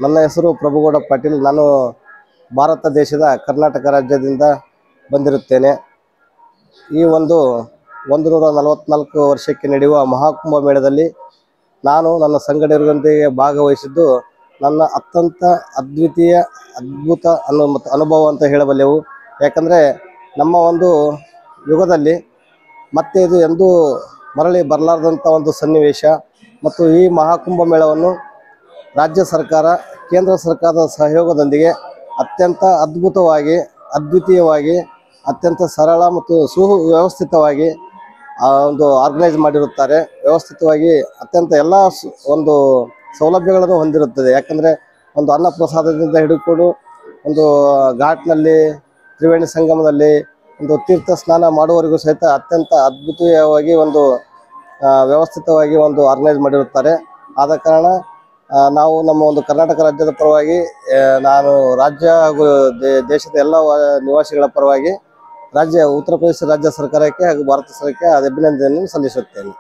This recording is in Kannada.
ನನ್ನ ಹೆಸರು ಪ್ರಭುಗೌಡ ಪಾಟೀಲ್. ನಾನು ಭಾರತ ದೇಶದ ಕರ್ನಾಟಕ ರಾಜ್ಯದಿಂದ ಬಂದಿರುತ್ತೇನೆ. ಈ 144 ವರ್ಷಕ್ಕೆ ನಡೆಯುವ ಮಹಾಕುಂಭ ಮೇಳದಲ್ಲಿ ನಾನು ನನ್ನ ಸಂಘಟಕರೊಂದಿಗೆ ಭಾಗವಹಿಸಿದ್ದು ನನ್ನ ಅತ್ಯಂತ ಅದ್ಭುತ ಅನುಭವ ಅಂತ ಹೇಳಬಲ್ಲೆವು. ಯಾಕಂದರೆ ನಮ್ಮ ಒಂದು ಯುಗದಲ್ಲಿ ಮತ್ತೆ ಇದು ಎಂದೂ ಮರಳಿ ಬರಲಾರದಂಥ ಒಂದು ಸನ್ನಿವೇಶ. ಮತ್ತು ಈ ಮಹಾಕುಂಭ ಮೇಳವನ್ನು ರಾಜ್ಯ ಸರ್ಕಾರ, ಕೇಂದ್ರ ಸರ್ಕಾರದ ಸಹಯೋಗದೊಂದಿಗೆ ಅತ್ಯಂತ ಅದ್ವಿತೀಯವಾಗಿ, ಅತ್ಯಂತ ಸರಳ ಮತ್ತು ಸುವ್ಯವಸ್ಥಿತವಾಗಿ ಒಂದು ಆರ್ಗನೈಸ್ ಮಾಡಿರುತ್ತಾರೆ. ವ್ಯವಸ್ಥಿತವಾಗಿ ಅತ್ಯಂತ ಎಲ್ಲ ಒಂದು ಸೌಲಭ್ಯಗಳನ್ನು ಹೊಂದಿರುತ್ತದೆ. ಯಾಕಂದರೆ ಒಂದು ಅನ್ನ ಪ್ರಸಾದದಿಂದ ಹಿಡಿದುಕೊಂಡು ಒಂದು ಘಾಟ್ನಲ್ಲಿ, ತ್ರಿವೇಣಿ ಸಂಗಮದಲ್ಲಿ ಒಂದು ತೀರ್ಥ ಸ್ನಾನ ಮಾಡುವವರೆಗೂ ಸಹಿತ ಅತ್ಯಂತ ಅದ್ಭುತವಾಗಿ ವ್ಯವಸ್ಥಿತವಾಗಿ ಆರ್ಗನೈಸ್ ಮಾಡಿರುತ್ತಾರೆ. ಆದ ಕಾರಣ ನಾವು ನಮ್ಮ ಒಂದು ಕರ್ನಾಟಕ ರಾಜ್ಯದ ಪರವಾಗಿ, ನಾನು ರಾಜ್ಯ ಹಾಗೂ ದೇಶದ ಎಲ್ಲ ನಿವಾಸಿಗಳ ಪರವಾಗಿ ಉತ್ತರ ಪ್ರದೇಶ ರಾಜ್ಯ ಸರ್ಕಾರಕ್ಕೆ ಹಾಗೂ ಭಾರತ ಸರ್ಕಾರಕ್ಕೆ ಅಭಿನಂದನೆಯನ್ನು ಸಲ್ಲಿಸುತ್ತೇನೆ.